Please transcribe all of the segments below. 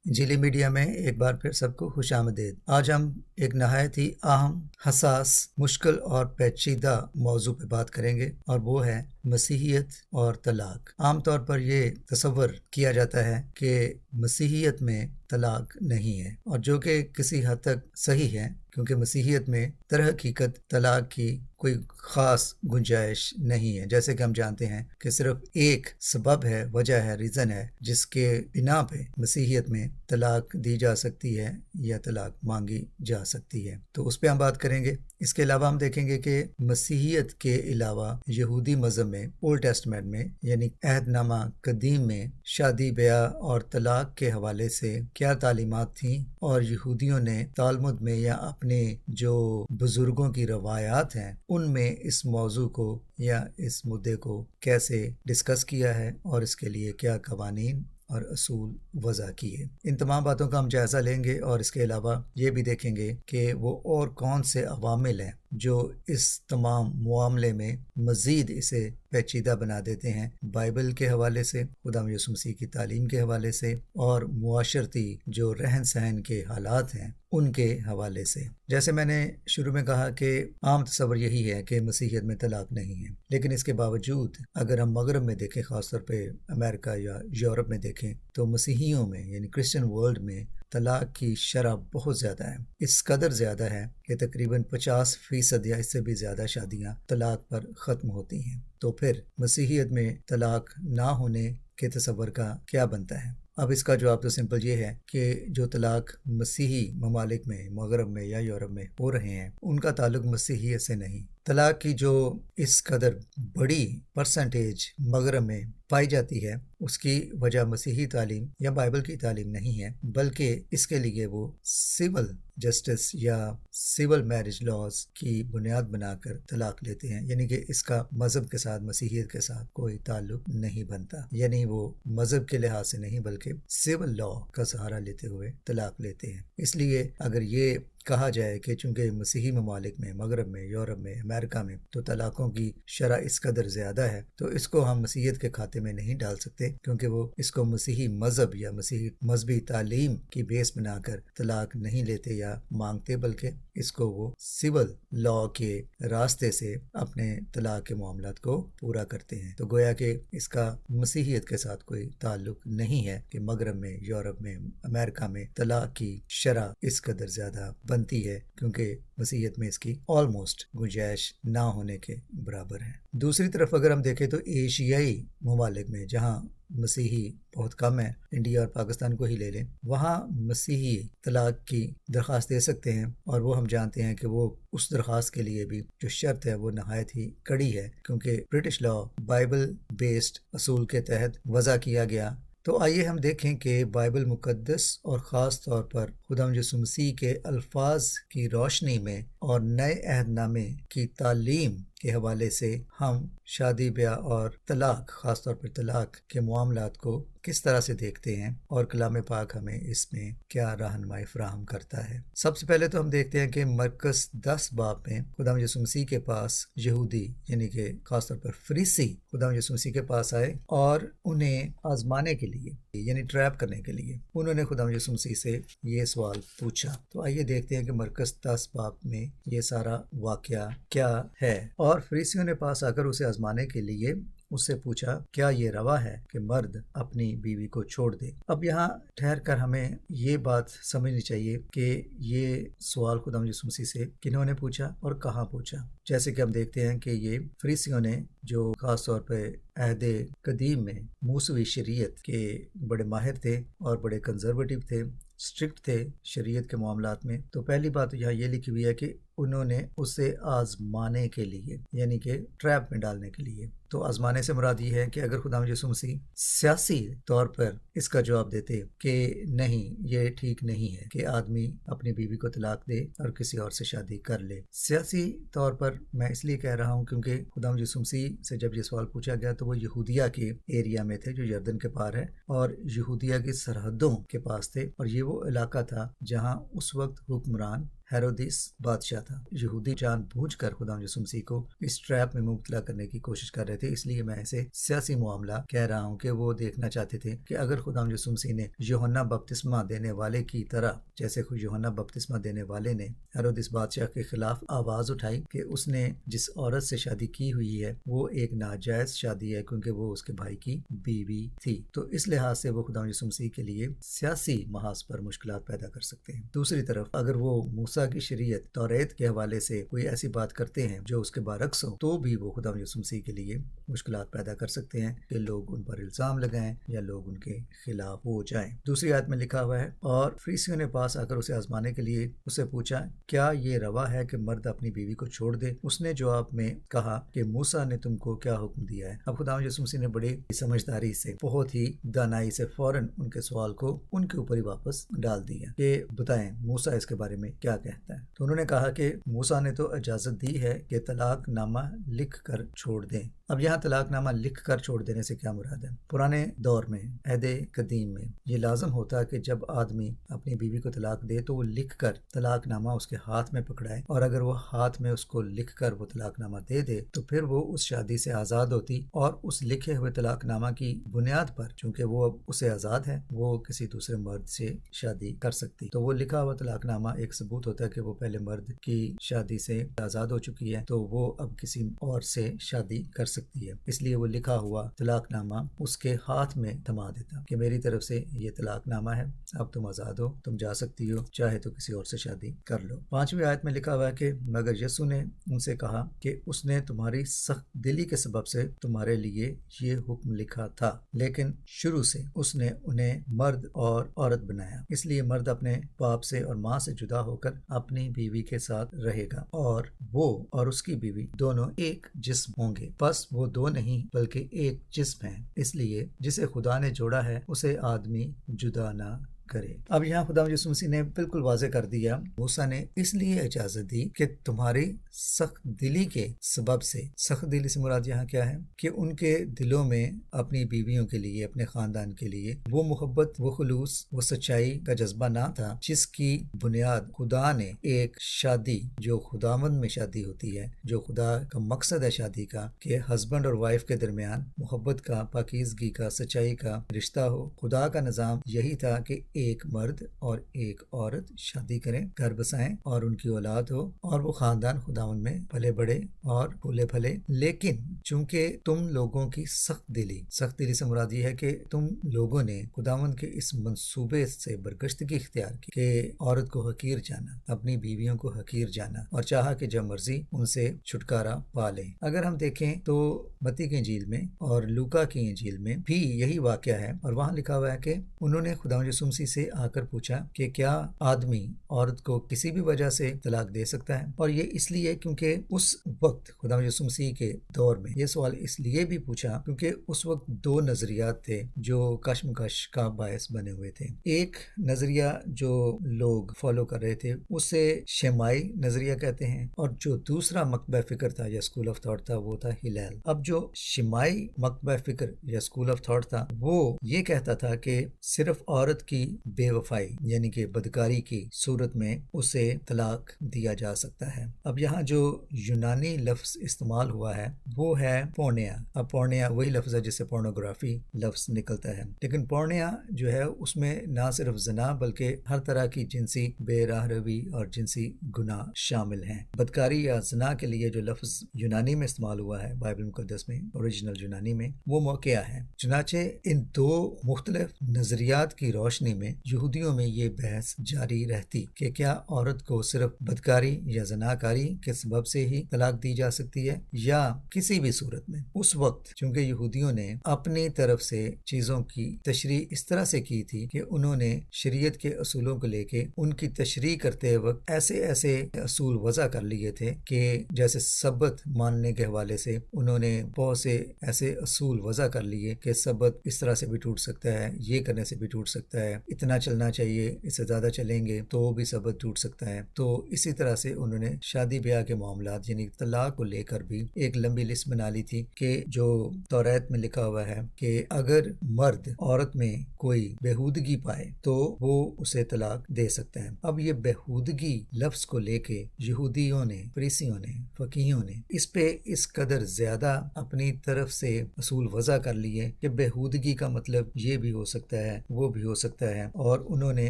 انجیلی media میں ایک بار پھر سب کو خوش آمدید۔ آج ہم ایک نہایت ہی اہم، حساس، مشکل اور پیچیدہ موضوع پہ بات کریں گے، اور وہ ہے مسیحیت اور طلاق۔ عام طور پر یہ تصور کیا جاتا ہے کہ مسیحیت میں طلاق نہیں ہے، اور جو کہ کسی حد تک صحیح ہے، کیونکہ مسیحیت میں در حقیقت طلاق کی کوئی خاص گنجائش نہیں ہے۔ جیسے کہ ہم جانتے ہیں کہ صرف ایک سبب ہے، وجہ ہے، ریزن ہے، جس کے بنا پہ مسیحیت میں طلاق دی جا سکتی ہے یا طلاق مانگی جا سکتی ہے، تو اس پہ ہم بات کریں گے۔ اس کے علاوہ ہم دیکھیں گے کہ مسیحیت کے علاوہ یہودی مذہب میں، اولڈ ٹیسٹمنٹ میں یعنی عہد نامہ قدیم میں، شادی بیاہ اور طلاق کے حوالے سے کیا تعلیمات تھیں، اور یہودیوں نے تالمود میں یا اپنے جو بزرگوں کی روایات ہیں ان میں اس موضوع کو یا اس مدعے کو کیسے ڈسکس کیا ہے، اور اس کے لیے کیا قوانین اور اصول وضع کیے۔ ان تمام باتوں کا ہم جائزہ لیں گے، اور اس کے علاوہ یہ بھی دیکھیں گے کہ وہ اور کون سے عوامل ہیں جو اس تمام معاملے میں مزید اسے پیچیدہ بنا دیتے ہیں، بائبل کے حوالے سے، خدا یسوع مسیح کی تعلیم کے حوالے سے، اور معاشرتی جو رہن سہن کے حالات ہیں ان کے حوالے سے۔ جیسے میں نے شروع میں کہا کہ عام تصور یہی ہے کہ مسیحیت میں طلاق نہیں ہے، لیکن اس کے باوجود اگر ہم مغرب میں دیکھیں، خاص طور پہ امریکہ یا یورپ میں دیکھیں، تو مسیحیوں میں یعنی کرسچن ورلڈ میں طلاق کی شرح بہت زیادہ ہے۔ اس قدر زیادہ ہے کہ تقریباً 50% یا اس سے بھی زیادہ شادیاں طلاق پر ختم ہوتی ہیں۔ تو پھر مسیحیت میں طلاق نہ ہونے کے تصور کا کیا بنتا ہے؟ اب اس کا جواب تو سمپل یہ ہے کہ جو طلاق مسیحی ممالک میں، مغرب میں یا یورپ میں ہو رہے ہیں، ان کا تعلق مسیحیت سے نہیں۔ طلاق کی جو اس قدر بڑی پرسنٹیج مغرب میں پائی جاتی ہے، اس کی وجہ مسیحی تعلیم یا بائبل کی تعلیم نہیں ہے، بلکہ اس کے لیے وہ سول جسٹس یا سول میرج لاز کی بنیاد بنا کر طلاق لیتے ہیں، یعنی کہ اس کا مذہب کے ساتھ، مسیحیت کے ساتھ کوئی تعلق نہیں بنتا، یعنی وہ مذہب کے لحاظ سے نہیں بلکہ سول لا کا سہارا لیتے ہوئے طلاق لیتے ہیں۔ اس لیے اگر یہ کہا جائے کہ چونکہ مسیحی ممالک میں، مغرب میں، یورپ میں، امریکہ میں تو طلاقوں کی شرح اس قدر زیادہ ہے، تو اس کو ہم مسیحیت کے کھاتے میں نہیں ڈال سکتے، کیونکہ وہ اس کو مسیحی مذہب یا مسیحی مذہبی تعلیم کی بیس بنا کر طلاق نہیں لیتے یا مانگتے، بلکہ اس کو وہ سول لا کے راستے سے اپنے طلاق کے معاملات کو پورا کرتے ہیں۔ تو گویا کہ اس کا مسیحیت کے ساتھ کوئی تعلق نہیں ہے کہ مغرب میں، یورپ میں، امریکہ میں طلاق کی شرح اس قدر زیادہ بنتی ہے، کیونکہ مسیحیت میں اس کی آلموسٹ گنجائش نہ ہونے کے برابر ہے۔ دوسری طرف اگر ہم دیکھیں تو ایشیائی ممالک میں جہاں مسیحی بہت کم ہے، انڈیا اور پاکستان کو ہی لے لیں، وہاں مسیحی طلاق کی درخواست دے سکتے ہیں، اور وہ ہم جانتے ہیں کہ وہ اس درخواست کے لیے بھی جو شرط ہے وہ نہایت ہی کڑی ہے، کیونکہ برٹش لا بائبل بیسڈ اصول کے تحت وضع کیا گیا۔ تو آئیے ہم دیکھیں کہ بائبل مقدس اور خاص طور پر خدا یسوع مسیح کے الفاظ کی روشنی میں اور نئے عہد نامے کی تعلیم کے حوالے سے ہم شادی بیاہ اور طلاق، خاص طور پر طلاق کے معاملات کو کس طرح سے دیکھتے ہیں، اور کلام پاک ہمیں اس میں کیا رہنمائی فراہم کرتا ہے۔ سب سے پہلے تو ہم دیکھتے ہیں کہ مرکز 10 باب میں خدا یسوع مسیح کے پاس یہودی یعنی کہ خاص طور پر فریسی خدا یسوع مسیح کے پاس آئے، اور انہیں آزمانے کے لیے یعنی ٹریپ کرنے کے لیے انہوں نے خدا یسوع مسیح سے یہ سوال پوچھا۔ تو آئیے دیکھتے ہیں کہ مرکز 10 باب میں یہ سارا واقعہ کیا ہے۔ اور فریسیوں نے پاس آ کر اسے آزمانے کے لیے اس سے پوچھا، کیا یہ روا ہے کہ مرد اپنی بیوی کو چھوڑ دے؟ اب یہاں ٹھہر کر ہمیں یہ بات سمجھنی چاہیے کہ یہ سوال خدا یسوع مسیح سے کنہوں نے پوچھا اور کہاں پوچھا۔ جیسے کہ ہم دیکھتے ہیں کہ یہ فریسیوں نے، جو خاص طور پہ عہد قدیم میں موسوی شریعت کے بڑے ماہر تھے اور بڑے کنزرویٹو تھے، اسٹرکٹ تھے شریعت کے معاملات میں، تو پہلی بات یہاں یہ لکھی ہوئی ہے کہ انہوں نے اسے آزمانے کے لیے یعنی کہ ٹریپ میں ڈالنے کے لیے۔ تو آزمانے سے مراد یہ ہے کہ اگر خدا یسوع مسیح سیاسی طور پر اس کا جواب دیتے کہ نہیں، یہ ٹھیک نہیں ہے کہ آدمی اپنی بیوی کو طلاق دے اور کسی اور سے شادی کر لے۔ سیاسی طور پر میں اس لیے کہہ رہا ہوں کیونکہ خدا یسوع مسیح سے جب یہ سوال پوچھا گیا تو وہ یہودیہ کے ایریا میں تھے جو یردن کے پار ہے، اور یہودیہ کی سرحدوں کے پاس تھے، اور یہ وہ علاقہ تھا جہاں اس وقت حکمران ہیرودیس بادشاہ تھا۔ یہودی جان بوجھ کر خدا یسوع مسیح کو اس ٹریپ میں مبتلا کرنے کی کوشش کر رہے تھے، اس لیے میں اسے سیاسی معاملہ کہہ رہا ہوں کہ وہ دیکھنا چاہتے تھے کہ اگر خدا یسوع مسیح نے یوحنا بپتسمہ دینے والے کی طرح، جیسے یوحنا بپتسمہ دینے والے نے ہیرودیس بادشاہ کے خلاف آواز اٹھائی کہ اس نے جس عورت سے شادی کی ہوئی ہے وہ ایک ناجائز شادی ہے کیونکہ وہ اس کے بھائی کی بیوی تھی، تو اس لحاظ سے وہ خدا یسوع مسیح کے لیے سیاسی محاذ پر مشکلات پیدا کر سکتے ہیں۔ دوسری طرف اگر وہ موسیٰ کی شریعت توریت کے حوالے سے کوئی ایسی بات کرتے ہیں جو اس کے برعکس ہو، تو بھی وہ خدا یسوع مسیح کے لیے مشکلات پیدا کر سکتے ہیں کہ لوگ ان پر الزام لگائیں یا لوگ ان کے خلاف ہو جائیں۔ دوسری آیت میں لکھا ہوا ہے، اور فریسیوں نے پاس آ کر اسے آزمانے کے لیے اسے پوچھا، کیا یہ روا ہے کہ مرد اپنی بیوی کو چھوڑ دے؟ اس نے جواب میں کہا کہ موسیٰ نے تم کو کیا حکم دیا ہے؟ اب خدا یسوع مسیح نے بڑی سمجھداری سے، بہت ہی دانائی سے فوراً ان کے سوال کو ان کے اوپر ہی واپس ڈال دیا کہ بتائیں موسیٰ اس کے بارے میں کیا کہتا ہے۔ تو انہوں نے کہا کہ موسیٰ نے تو اجازت دی ہے کہ طلاق نامہ لکھ کر چھوڑ دیں۔ اب یہاں طلاق نامہ لکھ کر چھوڑ دینے سے کیا مراد ہے؟ پرانے دور میں، عہد قدیم میں، یہ لازم ہوتا کہ جب آدمی اپنی بیوی کو طلاق دے تو وہ لکھ کر طلاق نامہ اس کے ہاتھ میں پکڑائے، اور اگر وہ ہاتھ میں اس کو لکھ کر وہ طلاق نامہ دے دے تو پھر وہ اس شادی سے آزاد ہوتی، اور اس لکھے ہوئے طلاق نامہ کی بنیاد پر، چونکہ وہ اب اسے آزاد ہے، وہ کسی دوسرے مرد سے شادی کر سکتی۔ تو وہ لکھا ہوا طلاق نامہ ایک ثبوت ہوتا ہے کہ وہ پہلے مرد کی شادی سے آزاد ہو چکی ہے، تو وہ اب کسی اور سے شادی کر سکتی ہے، اس لیے وہ لکھا ہوا طلاق نامہ اس کے ہاتھ میں تھما دیتا کہ میری طرف سے یہ طلاق نامہ ہے، اب تم آزاد ہو، تم جا سکتی ہو، چاہے تو کسی اور سے شادی کر لو۔ 5ویں آیت میں لکھا ہوا ہے کہ مگر یسوع نے ان سے کہا کہ اس نے تمہاری سخت دلی کے سبب سے تمہارے لیے یہ حکم لکھا تھا، لیکن شروع سے اس نے انہیں مرد اور عورت بنایا، اس لیے مرد اپنے باپ سے اور ماں سے جدا ہو کر اپنی بیوی کے ساتھ رہے گا، اور وہ اور اس کی بیوی دونوں ایک جسم ہوں گے، بس وہ دو نہیں بلکہ ایک جسم ہیں، اس لیے جسے خدا نے جوڑا ہے اسے آدمی جدا نہ کرے۔ اب یہاں خدا یسوع مسیح نے بالکل واضح کر دیا، موسیٰ نے اس لیے اجازت دی کہ تمہاری سخت دلی کے سبب سے، سخت دلی سے مراد یہاں کیا ہے کہ ان کے دلوں میں اپنی بیویوں کے لیے، اپنے خاندان کے لیے وہ محبت، وہ خلوص، وہ سچائی کا جذبہ نہ تھا جس کی بنیاد خدا نے ایک شادی، جو خداوند میں شادی ہوتی ہے، جو خدا کا مقصد ہے شادی کا کہ ہسبینڈ اور وائف کے درمیان محبت کا، پاکیزگی کا، سچائی کا رشتہ ہو۔ خدا کا نظام یہی تھا کہ ایک مرد اور ایک عورت شادی کریں، گھر بسائیں اور ان کی اولاد ہو، اور وہ خاندان خداوند میں پلے بڑھے اور پھولے پھلے۔ لیکن چونکہ تم لوگوں کی سخت دلی سے مراد یہ ہے کہ تم لوگوں نے خداوند کے اس منصوبے سے برگشتگی اختیار کی کہ عورت کو حقیر جانا، اپنی بیویوں کو حقیر جانا، اور چاہا کہ جب مرضی ان سے چھٹکارا پا لیں۔ اگر ہم دیکھیں تو متی کی انجیل میں اور لوکا کی انجیل میں بھی یہی واقعہ ہے، اور وہاں لکھا ہوا ہے کہ انہوں نے خداوند یسوع مسیح سے آ کر پوچھا کہ کیا آدمی عورت کو کسی بھی وجہ سے طلاق دے سکتا ہے؟ اور یہ اس لیے کیونکہ اس وقت خداوند یسوع مسیح کے دور میں یہ سوال اس لیے بھی پوچھا کیونکہ اس وقت دو نظریات تھے جو کشمکش کا باعث بنے ہوئے تھے۔ ایک نظریہ جو لوگ فالو کر رہے تھے اسے شیمائی نظریہ کہتے ہیں، اور جو دوسرا مکتبہ فکر تھا یا اسکول آف تھاٹ تھا وہ تھا ہلیل۔ اب جو شیمائی مکتبہ فکر یا اسکول آف تھاٹ تھا وہ یہ کہتا تھا کہ صرف عورت کی بے وفائی یعنی کہ بدکاری کی صورت میں اسے طلاق دیا جا سکتا ہے۔ اب یہاں جو یونانی لفظ استعمال ہوا ہے وہ ہے پورنیا۔ اب پورنیا وہی لفظ ہے جس سے پورنوگرافی لفظ نکلتا ہے، لیکن پورنیا جو ہے اس میں نہ صرف زنا بلکہ ہر طرح کی جنسی بے راہ روی اور جنسی گناہ شامل ہیں۔ بدکاری یا زنا کے لیے جو لفظ یونانی میں استعمال ہوا ہے بائبل مقدس میں، اوریجنل یونانی میں، وہ موقع ہے۔ چنانچہ ان دو مختلف نظریات کی روشنی میں یہودیوں میں یہ بحث جاری رہتی کہ کیا عورت کو صرف بدکاری یا زناکاری کے سبب سے ہی طلاق دی جا سکتی ہے یا کسی بھی صورت میں۔ اس وقت چونکہ یہودیوں نے اپنی طرف سے چیزوں کی تشریح اس طرح سے کی تھی کہ انہوں نے شریعت کے اصولوں کو لے کے ان کی تشریح کرتے وقت ایسے اصول وضع کر لیے تھے کہ جیسے سبت ماننے کے حوالے سے انہوں نے بہت سے ایسے اصول وضع کر لیے کہ سبت اس طرح سے بھی ٹوٹ سکتا ہے، یہ کرنے سے بھی ٹوٹ سکتا ہے، اتنا چلنا چاہیے، اس سے زیادہ چلیں گے تو بھی صبر ٹوٹ سکتا ہے۔ تو اسی طرح سے انہوں نے شادی بیاہ کے معاملات یعنی طلاق کو لے کر بھی ایک لمبی لسٹ بنا لی تھی کہ جو توریت میں لکھا ہوا ہے کہ اگر مرد عورت میں کوئی بےہودگی پائے تو وہ اسے طلاق دے سکتا ہے۔ اب یہ بےہودگی لفظ کو لے کے یہودیوں نے، فریسیوں نے، فقیہوں نے اس پہ اس قدر زیادہ اپنی طرف سے اصول وضع کر لیے کہ بےہودگی کا مطلب یہ بھی ہو سکتا ہے، وہ بھی ہو سکتا ہے، اور انہوں نے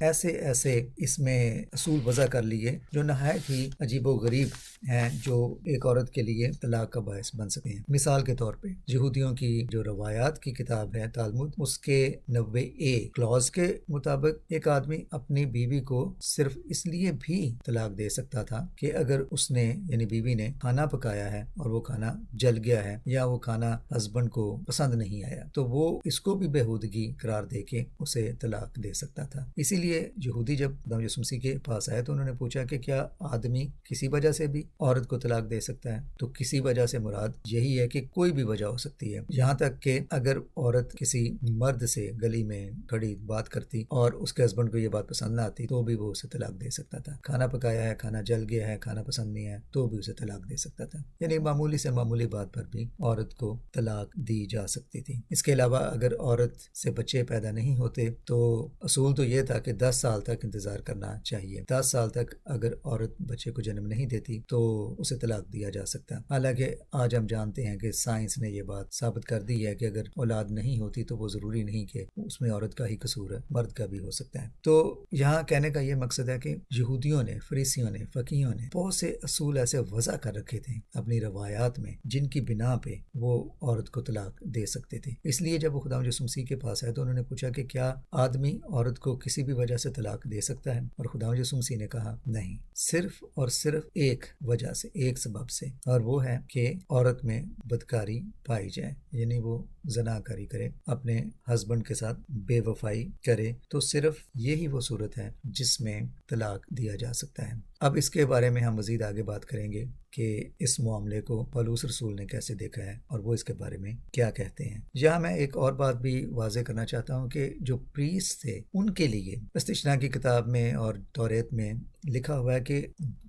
ایسے اس میں اصول وضع کر لیے جو نہایت ہی عجیب و غریب ہیں، جو ایک عورت کے لیے طلاق کا باعث بن سکتے ہیں۔ مثال کے طور پہ یہودیوں کی جو روایات کی کتاب ہے تالمود، اس کے 90A کلوز کے مطابق ایک آدمی اپنی بیوی کو صرف اس لیے بھی طلاق دے سکتا تھا کہ اگر اس نے یعنی بیوی نے کھانا پکایا ہے اور وہ کھانا جل گیا ہے یا وہ کھانا ہسبینڈ کو پسند نہیں آیا تو وہ اس کو بھی بےہودگی قرار دے کے اسے طلاق دے سکتا تھا۔ اسی لیے یہودی جب خدا یسوع مسیح کے پاس آئے تو انہوں نے پوچھا کہ کیا آدمی کسی وجہ سے بھی عورت کو طلاق دے سکتا ہے؟ تو کسی وجہ سے مراد یہی ہے کہ کوئی بھی وجہ ہو سکتی ہے، یہاں تک کہ اگر عورت کسی مرد سے گلی میں کھڑی بات کرتی اور اس کے ہسبینڈ کو یہ بات پسند نہ آتی تو بھی وہ اسے طلاق دے سکتا تھا۔ کھانا پکایا ہے، کھانا جل گیا ہے، کھانا پسند نہیں ہے تو بھی اسے طلاق دے سکتا تھا۔ یعنی معمولی سے معمولی بات پر بھی عورت کو طلاق دی جا سکتی تھی۔ اس کے علاوہ اگر عورت سے بچے پیدا نہیں ہوتے تو اصول تو یہ تھا کہ 10 سال تک انتظار کرنا چاہیے۔ 10 سال تک اگر عورت بچے کو جنم نہیں دیتی تو اسے طلاق دیا جا سکتا۔ حالانکہ آج ہم جانتے ہیں کہ سائنس نے یہ بات ثابت کر دی ہے کہ اگر اولاد نہیں ہوتی تو وہ ضروری نہیں کہ اس میں عورت کا ہی قصور ہے، مرد کا بھی ہو سکتا ہے۔ تو یہاں کہنے کا یہ مقصد ہے کہ یہودیوں نے، فریسیوں نے، فقیہوں نے بہت سے اصول ایسے وضع کر رکھے تھے اپنی روایات میں جن کی بنا پہ وہ عورت کو طلاق دے سکتے تھے۔ اس لیے جب وہ خدا یسوع مسیح کے پاس آئے تو انہوں نے پوچھا کہ کیا آدمی عورت کو کسی بھی وجہ سے طلاق دے سکتا ہے؟ اور خدا یسوع مسیح نے کہا نہیں، صرف اور صرف ایک وجہ سے، ایک سبب سے، اور وہ ہے کہ عورت میں بدکاری پائی جائے، یعنی وہ زنا کاری کرے، اپنے ہسبینڈ کے ساتھ بے وفائی کرے، تو صرف یہی وہ صورت ہے جس میں طلاق دیا جا سکتا ہے۔ اب اس کے بارے میں ہم مزید آگے بات کریں گے کہ اس معاملے کو پولس رسول نے کیسے دیکھا ہے اور وہ اس کے بارے میں کیا کہتے ہیں۔ یہاں میں ایک اور بات بھی واضح کرنا چاہتا ہوں کہ جو پریسٹ تھے ان کے لیے استثنا کی کتاب میں اور توریت میں لکھا ہوا ہے کہ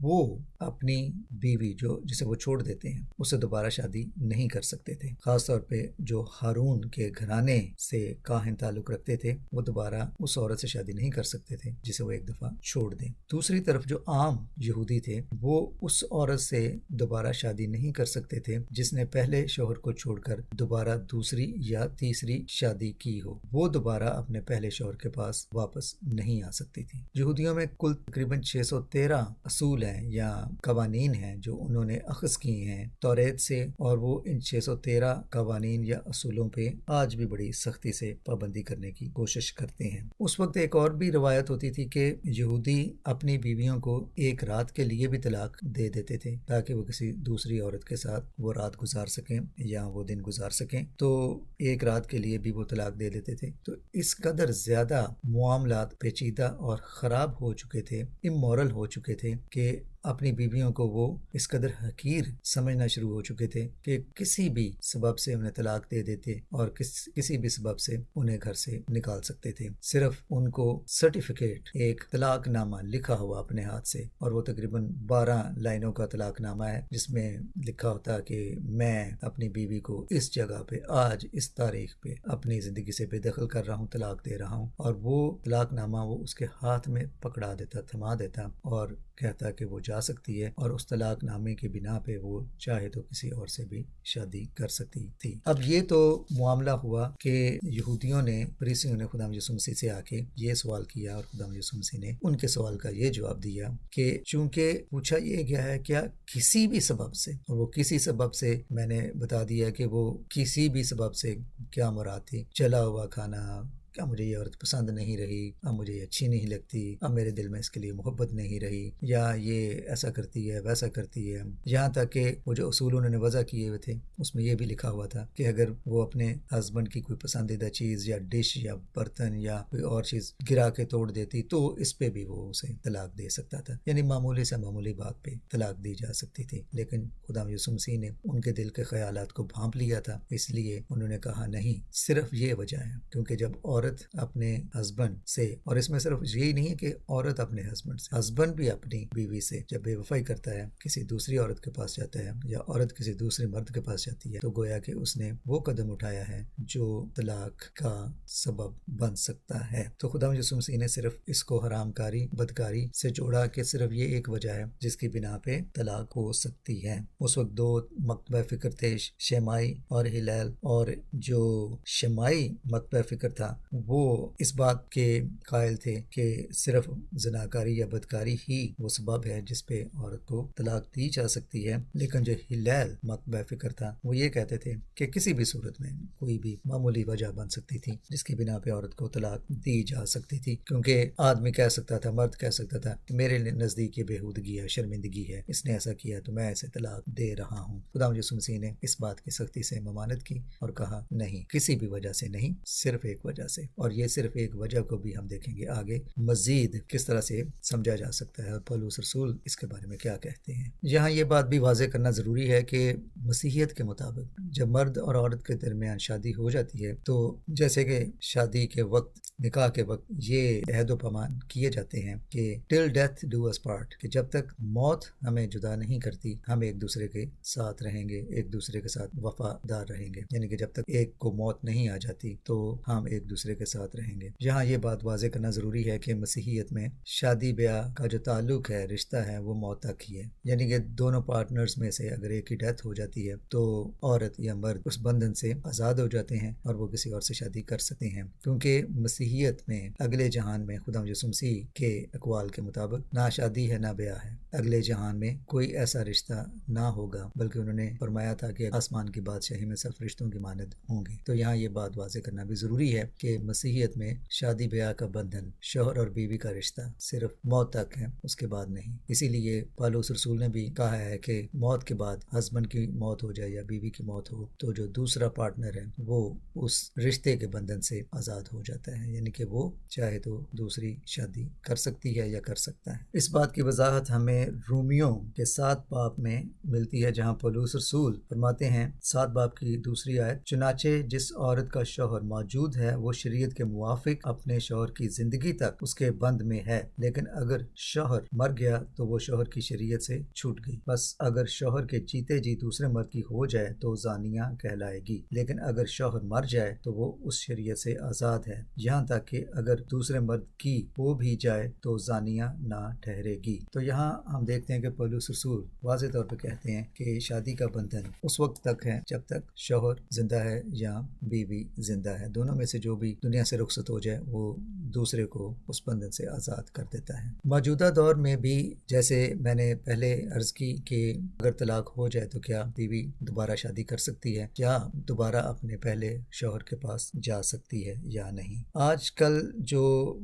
وہ اپنی بیوی جسے وہ چھوڑ دیتے ہیں اسے دوبارہ شادی نہیں کر سکتے تھے۔ خاص طور پہ جو ہارون کے گھرانے سے کاہن تعلق رکھتے تھے وہ دوبارہ اس عورت سے شادی نہیں کر سکتے تھے جسے وہ ایک دفعہ چھوڑ دیں۔ دوسری طرف جو عام یہودی تھے وہ اس عورت سے دوبارہ شادی نہیں کر سکتے تھے جس نے پہلے شوہر کو چھوڑ کر دوبارہ دوسری یا تیسری شادی کی ہو، وہ دوبارہ اپنے پہلے شوہر کے پاس واپس نہیں آ سکتی تھی۔ یہودیوں میں کل تقریباً 613 اصول ہیں یا قوانین ہیں جو انہوں نے اخذ کیے ہیں توریت سے، اور وہ ان 613 قوانین یا اصولوں پہ آج بھی بڑی سختی سے پابندی کرنے کی کوشش کرتے ہیں۔ اس وقت ایک اور بھی روایت ہوتی تھی کہ یہودی اپنی بیویوں کو ایک رات کے لیے بھی طلاق دے دیتے تھے تاکہ وہ کسی دوسری عورت کے ساتھ وہ رات گزار سکیں یا وہ دن گزار سکیں، تو ایک رات کے لیے بھی وہ طلاق دے دیتے تھے۔ تو اس قدر زیادہ معاملات پیچیدہ اور خراب ہو چکے تھے، امورل ہو چکے تھے کہ اپنی بیویوں کو وہ اس قدر حقیر سمجھنا شروع ہو چکے تھے کہ کسی بھی سبب سے انہیں طلاق دے دیتے اور کسی بھی سبب سے انہیں گھر سے نکال سکتے تھے۔ صرف ان کو سرٹیفکیٹ، ایک طلاق نامہ لکھا ہوا اپنے ہاتھ سے، اور وہ تقریباً 12 لائنوں کا طلاق نامہ ہے جس میں لکھا ہوتا کہ میں اپنی بیوی کو اس جگہ پہ آج اس تاریخ پہ اپنی زندگی سے بے دخل کر رہا ہوں، طلاق دے رہا ہوں، اور وہ طلاق نامہ وہ اس کے ہاتھ میں پکڑا دیتا، تھما دیتا اور کہتا کہ وہ جا سکتی ہے، اور اس طلاق نامے کی بنا پہ وہ چاہے تو کسی اور سے بھی شادی کر سکتی تھی۔ اب یہ تو معاملہ ہوا کہ یہودیوں نے، فریسیوں نے خدا یسوع مسیح سے آ کے یہ سوال کیا اور خدا یسوع مسیح نے ان کے سوال کا یہ جواب دیا کہ چونکہ پوچھا یہ گیا ہے کیا کسی بھی سبب سے، اور وہ کسی سبب سے میں نے بتا دیا کہ وہ کسی بھی سبب سے کیا مراد تھی، جلا ہوا کھانا، اب مجھے یہ عورت پسند نہیں رہی، اب مجھے یہ اچھی نہیں لگتی، اب میرے دل میں اس کے لیے محبت نہیں رہی، یا یہ ایسا کرتی ہے ویسا کرتی ہے، یہاں تک کہ وہ جو اصول انہوں نے وضع کیے ہوئے تھے اس میں یہ بھی لکھا ہوا تھا کہ اگر وہ اپنے ہسبینڈ کی کوئی پسندیدہ چیز یا ڈش یا برتن یا کوئی اور چیز گرا کے توڑ دیتی تو اس پہ بھی وہ اسے طلاق دے سکتا تھا، یعنی معمولی سے معمولی بات پہ طلاق دی جا سکتی تھی۔ لیکن خدا یسوع مسیح نے ان کے دل کے خیالات کو بھانپ لیا تھا، اس لیے انہوں نے کہا نہیں، صرف یہ وجہ ہے، کیونکہ جب عورت عورت اپنے ہسبینڈ سے، اور اس میں صرف یہی نہیں ہے کہ عورت اپنے ہسبینڈ سے، ہسبینڈ بھی اپنی بیوی سے جب بے وفائی کرتا ہے، کسی دوسری عورت کے پاس جاتا ہے یا عورت کسی دوسرے مرد کے پاس جاتی ہے، تو گویا کہ اس نے وہ قدم اٹھایا ہے جو طلاق کا سبب بن سکتا ہے۔ تو خدا یسوع مسیح نے صرف اس کو حرام کاری، بدکاری سے جوڑا کہ صرف یہ ایک وجہ ہے جس کی بنا پہ طلاق ہو سکتی ہے۔ اس وقت دو مکتبہ فکر تھے، شیمائی اور ہلیل، اور جو شیمائی مکتبہ فکر تھا وہ اس بات کے قائل تھے کہ صرف زناکاری یا بدکاری ہی وہ سبب ہے جس پہ عورت کو طلاق دی جا سکتی ہے، لیکن جو ہلیل مکتبہ فکر تھا وہ یہ کہتے تھے کہ کسی بھی صورت میں کوئی بھی معمولی وجہ بن سکتی تھی جس کی بنا پہ عورت کو طلاق دی جا سکتی تھی، کیونکہ آدمی کہہ سکتا تھا، مرد کہہ سکتا تھا کہ میرے نزدیک یہ بےہودگی ہے، شرمندگی ہے، اس نے ایسا کیا تو میں اسے طلاق دے رہا ہوں۔ خدا یسوع مسیح نے اس بات کی سختی سے ممانعت کی اور کہا نہیں، کسی بھی وجہ سے نہیں، صرف ایک وجہ سے، اور یہ صرف ایک وجہ کو بھی ہم دیکھیں گے آگے مزید کس طرح سے سمجھا جا سکتا ہے اور پولس رسول اس کے بارے میں کیا کہتے ہیں۔ یہاں یہ بات بھی واضح کرنا ضروری ہے کہ مسیحیت کے مطابق جب مرد اور عورت کے درمیان شادی ہو جاتی ہے تو جیسے کہ شادی کے وقت، نکاح کے وقت یہ عہد و پیمان کیے جاتے ہیں کہ ٹل ڈیتھ ڈو اس پارٹ، کہ جب تک موت ہمیں جدا نہیں کرتی ہم ایک دوسرے کے ساتھ رہیں گے، ایک دوسرے کے ساتھ وفادار رہیں گے، یعنی کہ جب تک ایک کو موت نہیں آ جاتی تو ہم ایک دوسرے کے ساتھ رہیں گے۔ یہاں یہ بات واضح کرنا ضروری ہے کہ مسیحیت میں شادی بیاہ کا جو تعلق ہے، رشتہ ہے، وہ موت تک ہی ہے، یعنی کہ دونوں پارٹنرز میں سے اگر ایک کی ڈیتھ ہو جاتی ہے تو عورت یا مرد اس بندھن سے آزاد ہو جاتے ہیں اور وہ کسی اور سے شادی کر سکتے ہیں، کیونکہ مسیحیت میں اگلے جہان میں خدا یسوع مسیح کے اقوال کے مطابق نہ شادی ہے نہ بیاہ ہے، اگلے جہان میں کوئی ایسا رشتہ نہ ہوگا، بلکہ انہوں نے فرمایا تھا کہ آسمان کی بادشاہی میں سب فرشتوں کی مانند ہوں گے۔ تو یہاں یہ بات واضح کرنا بھی ضروری ہے کہ مسیحیت میں شادی بیاہ کا بندھن، شوہر اور بیوی کا رشتہ صرف موت تک ہے، اس کے بعد نہیں۔ اسی لیے پالوس رسول نے بھی کہا ہے کہ موت کے بعد ہسبینڈ کی موت ہو جائے یا بیوی کی موت ہو تو جو دوسرا پارٹنر ہے وہ اس رشتے کے بندھن سے آزاد ہو جاتا ہے، یعنی کہ وہ چاہے تو دوسری شادی کر سکتی ہے یا کر سکتا ہے۔ اس بات کی وضاحت ہمیں رومیوں کے 7 باب میں ملتی ہے، جہاں پولس رسول فرماتے ہیں 7 باب کی دوسری آیت، چنانچہ جس عورت کا شوہر موجود ہے وہ شریعت کے موافق اپنے شوہر کی زندگی تک اس کے بند میں ہے، لیکن اگر شوہر مر گیا تو وہ شوہر کی شریعت سے چھوٹ گئی، بس اگر شوہر کے جیتے جی دوسرے مرد کی ہو جائے تو زانیہ کہلائے گی، لیکن اگر شوہر مر جائے تو وہ اس شریعت سے آزاد ہے، یہاں تک کہ اگر دوسرے مرد کی ہو بھی جائے تو زانیہ نہ ٹھہرے گی۔ تو یہاں ہم دیکھتے ہیں کہ پولس رسول واضح طور پہ کہتے ہیں کہ شادی کا بندھن اس وقت تک ہے جب تک شوہر زندہ ہے یا بیوی زندہ ہے، دونوں میں سے جو بھی دنیا سے رخصت ہو جائے وہ دوسرے کو اس بندھن سے آزاد کر دیتا ہے۔ موجودہ دور میں بھی جیسے میں نے پہلے عرض کی کہ اگر طلاق ہو جائے تو کیا بیوی دوبارہ شادی کر سکتی ہے یا دوبارہ اپنے پہلے شوہر کے پاس جا سکتی ہے یا نہیں۔ آج کل جو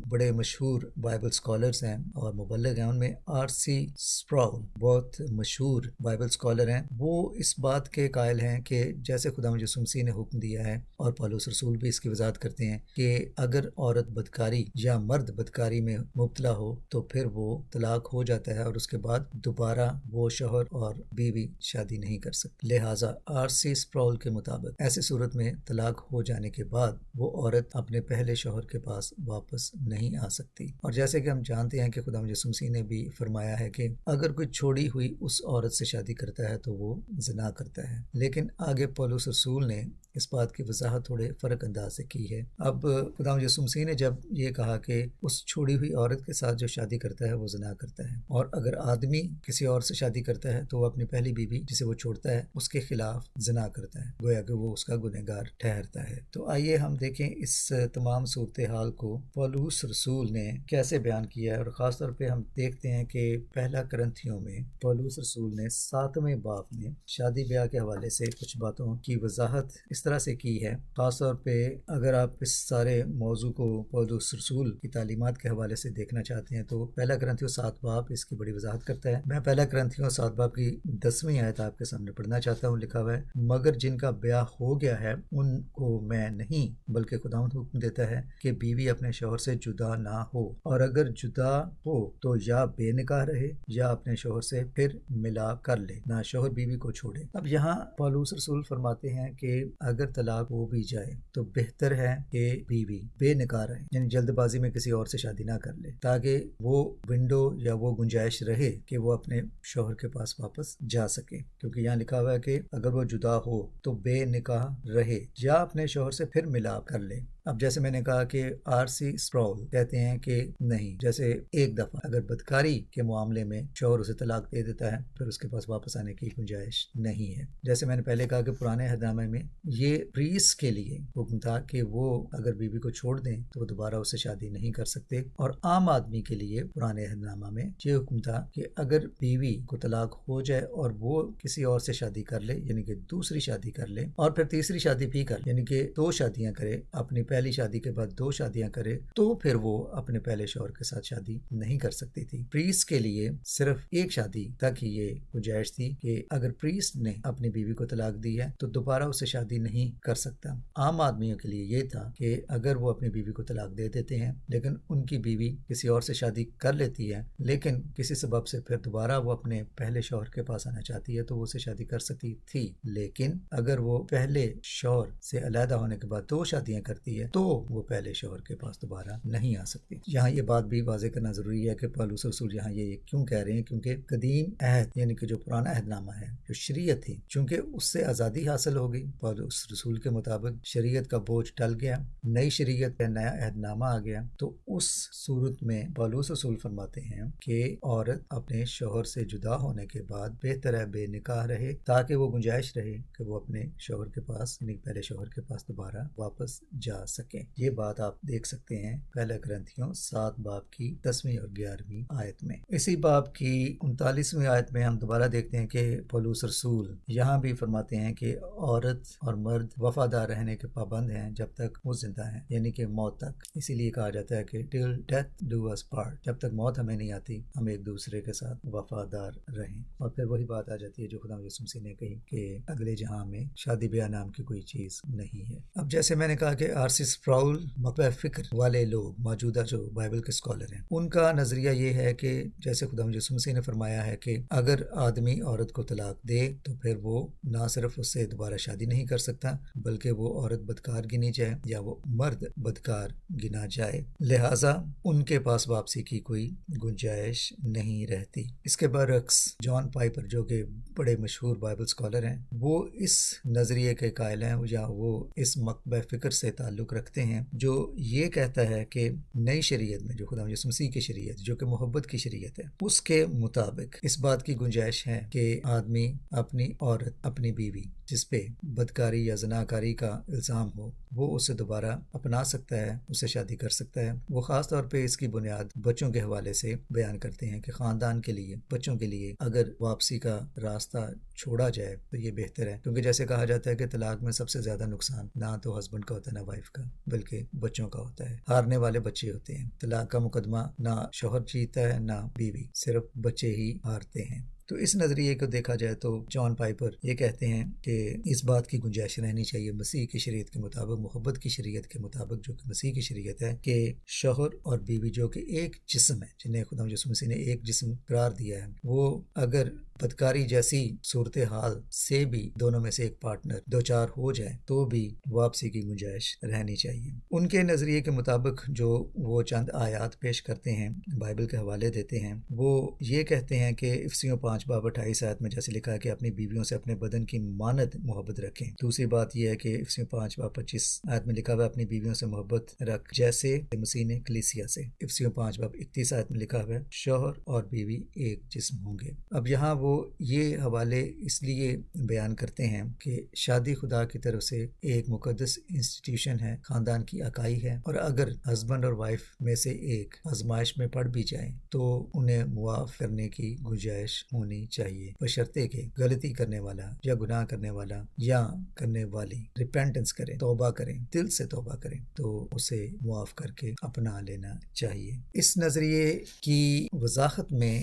بڑے مشہور بائبل اسکالرز ہیں اور مبلغ ہیں، ان میں R.C. Sproul بہت مشہور بائبل اسکالر ہیں، وہ اس بات کے قائل ہیں کہ جیسے خدا یسوع مسیح نے حکم دیا ہے اور پولس رسول بھی اس کی وضاحت کرتے ہیں کہ اگر عورت بدکاری یا مرد بدکاری میں مبتلا ہو تو پھر وہ طلاق ہو جاتا ہے اور اس کے بعد دوبارہ وہ شوہر اور بیوی شادی نہیں کر سکتی۔ لہٰذا R.C. Sproul کے مطابق ایسی صورت میں طلاق ہو جانے کے بعد وہ عورت اپنے پہلے شوہر کے پاس واپس نہیں آ سکتی، اور جیسے کہ ہم جانتے ہیں کہ خدا یسوع مسیح نے بھی فرمایا ہے کہ اگر کوئی چھوڑی ہوئی اس عورت سے شادی کرتا ہے تو وہ زنا کرتا ہے، لیکن آگے پولس رسول نے اس بات کی وضاحت تھوڑے فرق انداز سے کی ہے۔ اب خدا یسوع مسیح نے جب یہ کہا کہ اس چھوڑی ہوئی عورت کے ساتھ جو شادی کرتا ہے وہ زنا کرتا ہے، اور اگر آدمی کسی اور سے شادی کرتا ہے تو وہ اپنی پہلی بیوی جسے وہ چھوڑتا ہے اس کے خلاف زنا کرتا ہے، گویا کہ وہ اس کا گنہگار ٹھہرتا ہے۔ تو آئیے ہم دیکھیں اس تمام صورتحال کو پولس رسول نے کیسے بیان کیا ہے، اور خاص طور پہ ہم دیکھتے ہیں کہ پہلا کرنتھیوں میں پولس رسول نے 7ویں باب میں شادی بیاہ کے حوالے سے کچھ باتوں کی وضاحت اس طرح سے کی ہے۔ خاص طور پہ اگر آپ اس سارے موضوع کو پولس رسول کی تعلیمات کے حوالے سے دیکھنا چاہتے ہیں تو پہلا کرنتھیوں 7 باب اس کی بڑی وضاحت کرتا ہے۔ میں پہلا کرنتھیوں 7 باب کی 10ویں آیت آپ کے سامنے پڑھنا چاہتا ہوں۔ لکھا ہوا ہے، مگر جن کا بیاہ ہو گیا ہے ان کو میں نہیں بلکہ خداوند حکم دیتا ہے کہ بیوی اپنے شوہر سے جدا نہ ہو، اور اگر جدا ہو تو یا بے نکاح رہے یا اپنے شوہر سے پھر ملا کر لے، نہ شوہر بیوی کو چھوڑے۔ اب یہاں پولس رسول فرماتے ہیں کہ اگر طلاق ہو بھی جائے تو بہتر ہے کہ بیوی بے نکاح رہے، یعنی جلد بازی میں کسی اور سے شادی نہ کر لے، تاکہ وہ ونڈو یا وہ گنجائش رہے کہ وہ اپنے شوہر کے پاس واپس جا سکے، کیونکہ یہاں لکھا ہوا ہے کہ اگر وہ جدا ہو تو بے نکاح رہے یا اپنے شوہر سے پھر ملاپ کر لے۔ اب جیسے میں نے کہا کہ آر سی اسپراول کہتے ہیں کہ نہیں، جیسے ایک دفعہ اگر بدکاری کے معاملے میں شوہر اسے طلاق دے دیتا ہے پھر اس کے پاس واپس آنے کی گنجائش نہیں ہے۔ جیسے میں نے پہلے کہا کہ پرانے عہد نامے میں یہ پریس کے لیے حکم تھا کہ وہ اگر بیوی کو چھوڑ دیں تو وہ دوبارہ اسے شادی نہیں کر سکتے، اور عام آدمی کے لیے پرانے عہد نامہ میں یہ حکم تھا کہ اگر بیوی کو طلاق ہو جائے اور وہ کسی اور سے شادی کر لے، یعنی کہ دوسری شادی کر لے، اور پھر تیسری شادی بھی کر لے، یعنی کہ 2 شادیاں کرے، اپنی پہلی شادی کے بعد 2 شادیاں کرے، تو پھر وہ اپنے پہلے شوہر کے ساتھ شادی نہیں کر سکتی تھی۔ پریسٹ کے لیے صرف ایک شادی تک ہی یہ گنجائش تھی کہ اگر پریسٹ نے اپنی بیوی کو طلاق دی ہے تو دوبارہ اسے شادی نہیں کر سکتا۔ عام آدمیوں کے لیے یہ تھا کہ اگر وہ اپنی بیوی کو طلاق دے دیتے ہیں لیکن ان کی بیوی کسی اور سے شادی کر لیتی ہے، لیکن کسی سبب سے پھر دوبارہ وہ اپنے پہلے شوہر کے پاس آنا چاہتی ہے تو وہ اسے شادی کر سکتی تھی، لیکن اگر وہ پہلے شوہر سے علیحدہ ہونے کے بعد 2 شادیاں کرتی ہے تو وہ پہلے شوہر کے پاس دوبارہ نہیں آ سکتی۔ یہاں یہ بات بھی واضح کرنا ضروری ہے کہ پالوس رسول یہاں یہ کیوں کہہ رہے ہیں، کیونکہ قدیم عہد یعنی کہ جو پرانا عہد نامہ ہے، جو شریعت تھی، چونکہ اس سے آزادی حاصل ہوگی، پالوس رسول کے مطابق شریعت کا بوجھ ٹل گیا، نئی شریعت کا نیا عہد نامہ آ گیا، تو اس صورت میں پالوس رسول فرماتے ہیں کہ عورت اپنے شوہر سے جدا ہونے کے بعد بہتر ہے بے نکاح رہے، تاکہ وہ گنجائش رہے کہ وہ اپنے شوہر کے پاس، یعنی پہلے شوہر کے پاس دوبارہ واپس جا سکیں۔ یہ بات آپ دیکھ سکتے ہیں پہلا کرنتھیوں 7 باب کی 10ویں اور 11ویں آیت میں۔ اسی باب کی 39ویں آیت میں ہم دوبارہ دیکھتے ہیں کہ پولس رسول یہاں بھی فرماتے ہیں کہ عورت اور مرد وفادار رہنے کے پابند ہیں جب تک وہ زندہ ہیں، یعنی کہ موت تک۔ اسی لیے کہا جاتا ہے کہ ٹل ڈیتھ ڈو اس پارٹ، جب تک موت ہمیں نہیں آتی ہم ایک دوسرے کے ساتھ وفادار رہیں۔ اور پھر وہی بات آ جاتی ہے جو خدا یسوع مسیح نے کہی کہ اگلے جہاں میں شادی بیاہ نام کی کوئی چیز نہیں ہے۔ اب جیسے میں نے کہا کہ آر سی اسپراؤل مقبہ فکر والے لوگ موجودہ جو بائبل کے اسکالر ہیں، ان کا نظریہ یہ ہے کہ جیسے خدا یسوع مسیح نے فرمایا ہے کہ اگر آدمی عورت کو طلاق دے تو پھر وہ نہ صرف اس سے دوبارہ شادی نہیں کر سکتا بلکہ وہ عورت بدکار گنی جائے یا وہ مرد بدکار گنا جائے، لہٰذا ان کے پاس واپسی کی کوئی گنجائش نہیں رہتی۔ اس کے برعکس جان پائپر جو کہ بڑے مشہور بائبل اسکالر ہیں، وہ اس نظریے کے قائل ہیں یا وہ اس مقبہ فکر سے تعلق رکھتے ہیں جو یہ کہتا ہے کہ نئی شریعت میں جو خدا یسوع مسیح کی شریعت جو کہ محبت کی شریعت ہے، اس کے مطابق اس بات کی گنجائش ہے کہ آدمی اپنی عورت، اپنی بیوی جس پہ بدکاری یا زناکاری کا الزام ہو، وہ اسے دوبارہ اپنا سکتا ہے، اسے شادی کر سکتا ہے۔ وہ خاص طور پہ اس کی بنیاد بچوں کے حوالے سے بیان کرتے ہیں کہ خاندان کے لیے، بچوں کے لیے اگر واپسی کا راستہ چھوڑا جائے تو یہ بہتر ہے، کیونکہ جیسے کہا جاتا ہے کہ طلاق میں سب سے زیادہ نقصان نہ تو ہسبینڈ کا ہوتا ہے نہ وائف کا، بلکہ بچوں کا ہوتا ہے، ہارنے والے بچے ہوتے ہیں۔ طلاق کا مقدمہ نہ شوہر جیتا ہے نہ بیوی، صرف بچے ہی ہارتے ہیں۔ تو اس نظریے کو دیکھا جائے تو جان پائپر یہ کہتے ہیں کہ اس بات کی گنجائش رہنی چاہیے مسیح کی شریعت کے مطابق، محبت کی شریعت کے مطابق جو کہ مسیح کی شریعت ہے، کہ شوہر اور بیوی جو کہ ایک جسم ہے، جنہیں خدا یسوع مسیح نے ایک جسم قرار دیا ہے، وہ اگر بدکاری جیسی صورتحال سے بھی دونوں میں سے ایک پارٹنر دوچار ہو جائے تو بھی واپسی کی گنجائش رہنی چاہیے۔ ان کے نظریے کے مطابق جو وہ چند آیات پیش کرتے ہیں، بائبل کے حوالے دیتے ہیں، وہ یہ کہتے ہیں کہ افسیوں 5 باب 28 آیت میں جیسے لکھا ہے کہ اپنی بیویوں سے اپنے بدن کی مانند محبت رکھیں۔ دوسری بات یہ ہے کہ افسیوں 5 باب 25 آیت میں لکھا ہوا ہے اپنی بیویوں سے محبت رکھ جیسے مسیح نے کلیسیا سے۔ افسیوں 5 باب 31 آیت میں لکھا ہوا ہے شوہر اور بیوی ایک جسم ہوں گے۔ اب یہاں وہ یہ حوالے اس لیے بیان کرتے ہیں کہ شادی خدا کی طرف سے ایک مقدس انسٹیٹیوشن ہے، خاندان کی اکائی ہے، اور اگر ہسبینڈ اور وائف میں سے ایک آزمائش میں پڑ بھی جائے تو انہیں معاف کرنے کی گنجائش ہونی چاہیے، بشرطے کہ غلطی کرنے والا یا گناہ کرنے والا یا کرنے والی ریپینٹنس کریں، توبہ کریں، دل سے توبہ کریں تو اسے معاف کر کے اپنا لینا چاہیے۔ اس نظریے کی وضاحت میں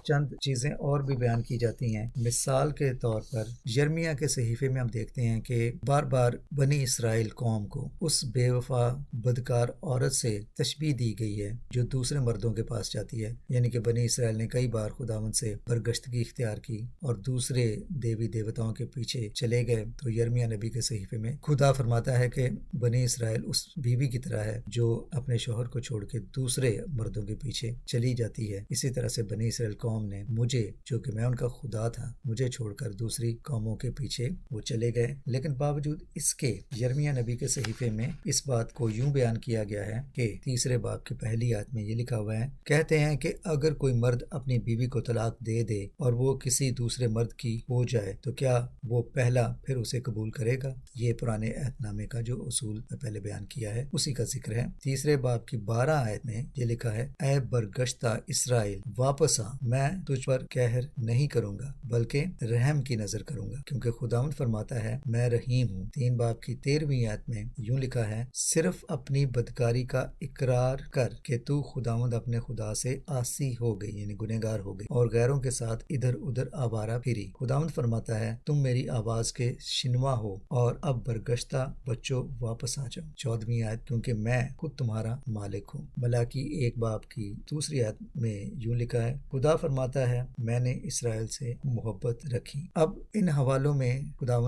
چند چیزیں اور بھی بیان کی جاتی ہیں۔ مثال کے طور پر یرمیہ کے صحیفے میں ہم دیکھتے ہیں کہ بار بار بنی اسرائیل قوم کو اس بے وفا بدکار عورت سے تشبیہ دی گئی ہے جو دوسرے مردوں کے پاس جاتی ہے، یعنی کہ بنی اسرائیل نے کئی بار خداوند سے برگشتگی اختیار کی اور دوسرے دیوی دیوتاؤں کے پیچھے چلے گئے۔ تو یرمیہ نبی کے صحیفے میں خدا فرماتا ہے کہ بنی اسرائیل اس بیوی کی طرح ہے جو اپنے شوہر کو چھوڑ کے دوسرے مردوں کے پیچھے چلی جاتی ہے۔ اسی طرح سے بنی اسرائیل قوم نے مجھے، جو کہ میں ان کا خدا تھا، مجھے چھوڑ کر دوسری قوموں کے پیچھے وہ چلے گئے۔ لیکن باوجود اس کے یرمیہ نبی کے صحیفے میں اس بات کو یوں بیان کیا گیا ہے کہ 3 باب کی پہلی آیت میں یہ لکھا ہوا ہے، کہتے ہیں کہ اگر کوئی مرد اپنی بیوی کو طلاق دے دے اور وہ کسی دوسرے مرد کی ہو جائے تو کیا وہ پہلا پھر اسے قبول کرے گا؟ یہ پرانے عہد نامے کا جو اصول میں پہلے بیان کیا ہے اسی کا ذکر ہے۔ 3 باب کی 12 آیت میں یہ لکھا ہے، اے برگشتہ اسرائیل واپس آ، میں تجھ پر قہر نہیں کروں گا بلکہ رحم کی نظر کروں گا، کیونکہ خداوند فرماتا ہے میں رحیم ہوں۔ 3 باب کی 13ویں آیت میں یوں لکھا ہے، صرف اپنی بدکاری کا اقرار کر کہ تو خداوند اپنے خدا سے عاصی ہو گئی، یعنی گنہگار ہو گئی اور غیروں کے ساتھ ادھر ادھر آوارہ پھری۔ خداوند فرماتا ہے تم میری آواز کے شنوا ہو اور اب برگشتہ بچوں واپس آ جاؤ۔ 14ویں آیت، کیونکہ میں خود تمہارا مالک ہوں۔ ملاکی 1 باب کی 2 آیت میں یوں لکھا ہے، خدا فرماتا ہے میں نے اسرائیل سے محبت رکھی۔ اب ان حوالوں میں خدا